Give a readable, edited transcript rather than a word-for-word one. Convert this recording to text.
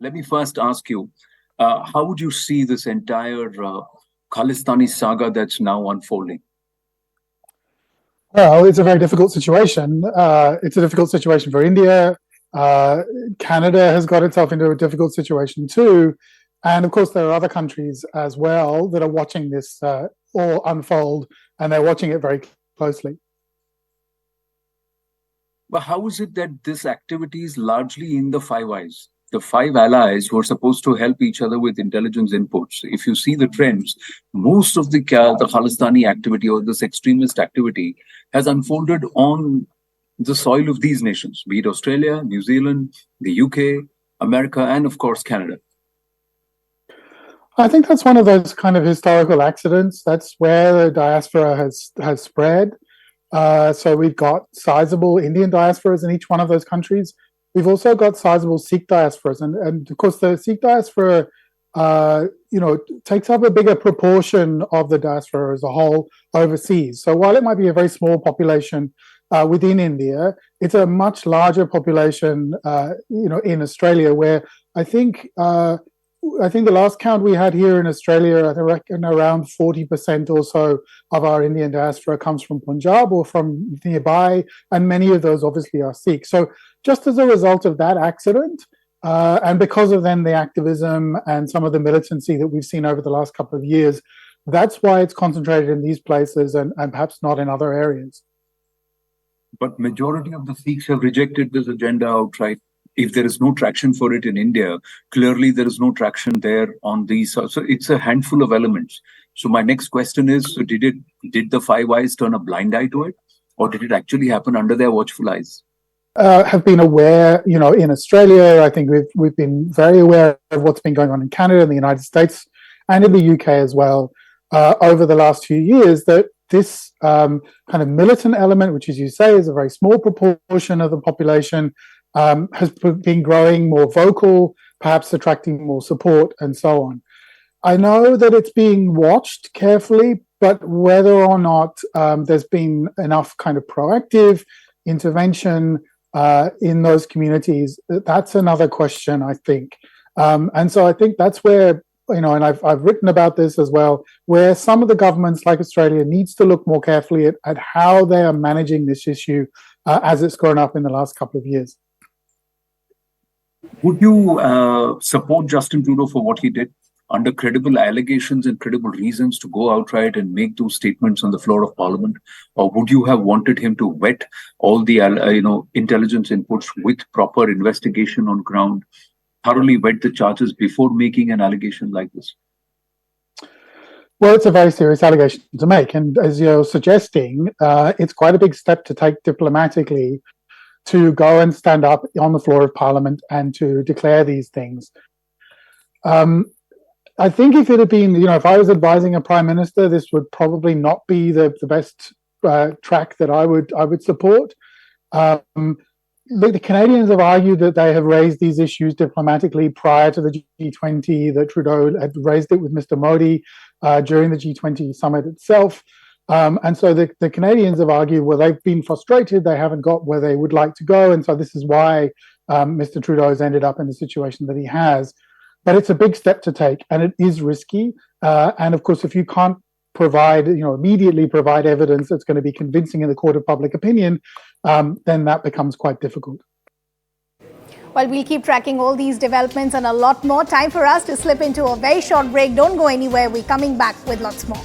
Let me first ask you, how would you see this entire Khalistani saga that's now unfolding? Well, it's a very difficult situation. It's a difficult situation for India. Canada has got itself into a difficult situation too. And of course, there are other countries as well that are watching this all unfold, and they're watching it very closely. But how is it that this activity is largely in the Five Eyes? The five allies who are supposed to help each other with intelligence inputs. If you see the trends, most of the Khalistani activity or this extremist activity has unfolded on the soil of these nations, be it Australia, New Zealand, the UK, America, and of course, Canada. I think that's one of those kind of historical accidents. That's where the diaspora has spread. So we've got sizable Indian diasporas in each one of those countries. We've also got sizable Sikh diasporas, and of course the Sikh diaspora, takes up a bigger proportion of the diaspora as a whole overseas. So while it might be a very small population within India, it's a much larger population, in Australia, where I think the last count we had here in Australia, I reckon around 40% or so of our Indian diaspora comes from Punjab or from nearby, and many of those obviously are Sikh. So just as a result of that accident, and because of then the activism and some of the militancy that we've seen over the last couple of years, that's why it's concentrated in these places and perhaps not in other areas. But majority of the Sikhs have rejected this agenda outright. If there is no traction for it in India, clearly there is no traction there on these. So it's a handful of elements. So my next question is, so did the Five Eyes turn a blind eye to it? Or did it actually happen under their watchful eyes? Have been aware, in Australia. I think we've been very aware of what's been going on in Canada and the United States and in the UK as well over the last few years, that this kind of militant element, which, as you say, is a very small proportion of the population, has been growing more vocal, perhaps attracting more support and so on. I know that it's being watched carefully, but whether or not there's been enough kind of proactive intervention in those communities, that's another question, I think. And so I think that's where, and I've written about this as well, where some of the governments like Australia needs to look more carefully at how they are managing this issue as it's grown up in the last couple of years. Would you support Justin Trudeau for what he did under credible allegations and credible reasons to go outright and make those statements on the floor of Parliament? Or would you have wanted him to vet all the intelligence inputs with proper investigation on ground, thoroughly vet the charges before making an allegation like this? Well, it's a very serious allegation to make. And as you're suggesting, it's quite a big step to take diplomatically to go and stand up on the floor of Parliament and to declare these things. I think if it had been, if I was advising a prime minister, this would probably not be the best track that I would support. The Canadians have argued that they have raised these issues diplomatically prior to the G20, that Trudeau had raised it with Mr. Modi during the G20 summit itself. And so the Canadians have argued, well, they've been frustrated, they haven't got where they would like to go, and so this is why Mr. Trudeau has ended up in the situation that he has. But it's a big step to take, and it is risky. And of course, if you can't immediately provide evidence that's going to be convincing in the court of public opinion, then that becomes quite difficult. Well, we'll keep tracking all these developments and a lot more. Time for us to slip into a very short break. Don't go anywhere. We're coming back with lots more.